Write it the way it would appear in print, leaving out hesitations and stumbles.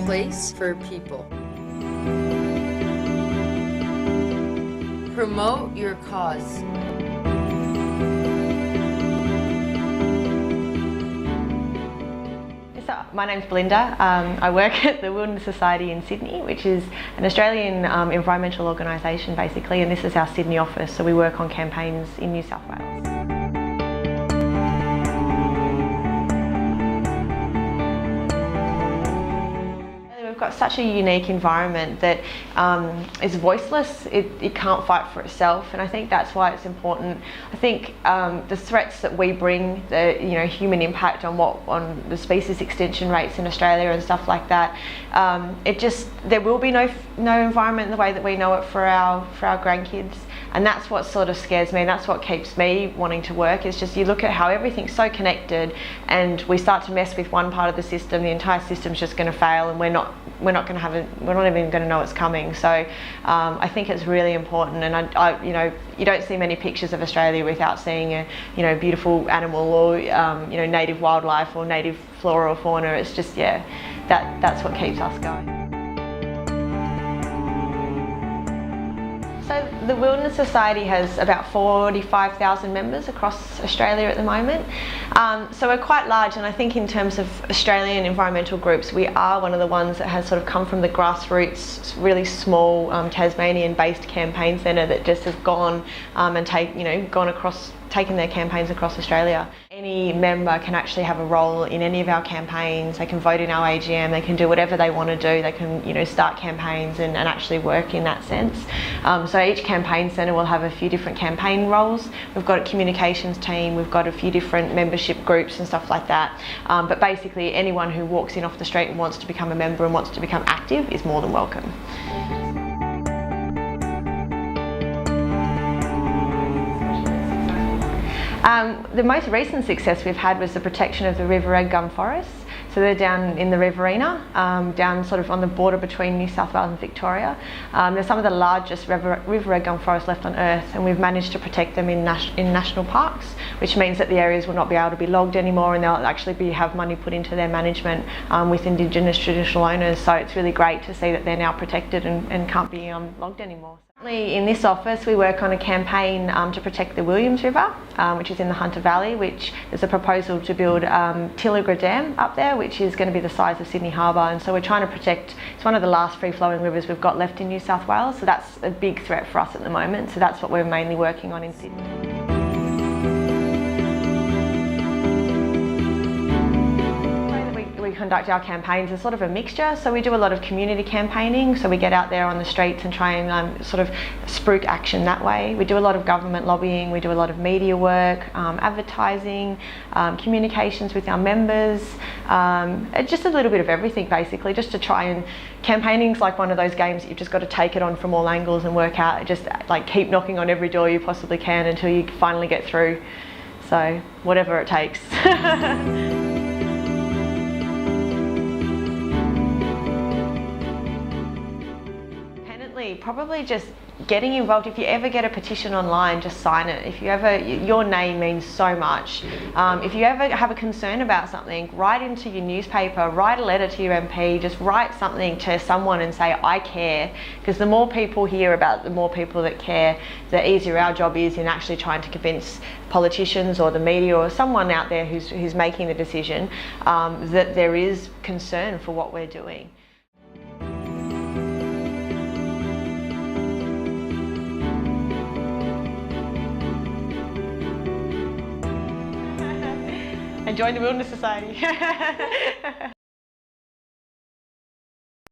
place for people. Promote your cause. So, my name's Belinda. I work at the Wilderness Society in Sydney, which is an Australian environmental organisation basically, and this is our Sydney office, so we work on campaigns in New South Wales. We've got such a unique environment that is voiceless. It can't fight for itself, and I think that's why it's important. I think the threats that we bring, the human impact on the species extinction rates in Australia and stuff like that. There will be no environment in the way that we know it for our grandkids, and that's what sort of scares me. And that's what keeps me wanting to work. Is just you look at how everything's so connected, and we start to mess with one part of the system, the entire system's just going to fail, and we're not even going to know it's coming. So I think it's really important, and you don't see many pictures of Australia without seeing a beautiful animal or native wildlife or native flora or fauna. It's just that's what keeps us going. So the Wilderness Society has about 45,000 members across Australia at the moment. So we're quite large, and I think in terms of Australian environmental groups, we are one of the ones that has sort of come from the grassroots, really small Tasmanian-based campaign centre that just has gone and taken their campaigns across Australia. Any member can actually have a role in any of our campaigns. They can vote in our AGM, they can do whatever they want to do, they can start campaigns and actually work in that sense. So each campaign centre will have a few different campaign roles. We've got a communications team, we've got a few different membership groups and stuff like that. But basically anyone who walks in off the street and wants to become a member and wants to become active is more than welcome. The most recent success we've had was the protection of the river red gum forests. So they're down in the Riverina, down sort of on the border between New South Wales and Victoria. They're some of the largest river red gum forests left on Earth, and we've managed to protect them in national parks, which means that the areas will not be able to be logged anymore, and they'll actually have money put into their management with Indigenous traditional owners. So it's really great to see that they're now protected and can't be logged anymore. In this office we work on a campaign to protect the Williams River, which is in the Hunter Valley, which there's a proposal to build Tilligra Dam up there, which is going to be the size of Sydney Harbour, and so we're trying to protect, it's one of the last free-flowing rivers we've got left in New South Wales, so that's a big threat for us at the moment, so that's what we're mainly working on in Sydney. We conduct our campaigns as sort of a mixture, so we do a lot of community campaigning, so we get out there on the streets and try and sort of spruik action that way. We do a lot of government lobbying, we do a lot of media work, advertising, communications with our members, just a little bit of everything basically, just to try and, campaigning's like one of those games that you've just got to take it on from all angles and work out, just like keep knocking on every door you possibly can until you finally get through, so whatever it takes. Probably just getting involved. If you ever get a petition online, just sign it. If you ever, your name means so much. If you ever have a concern about something, write into your newspaper, write a letter to your MP, just write something to someone and say, I care, because the more people hear about it, the more people that care, the easier our job is in actually trying to convince politicians or the media or someone out there who's making the decision that there is concern for what we're doing. And join the Wilderness Society.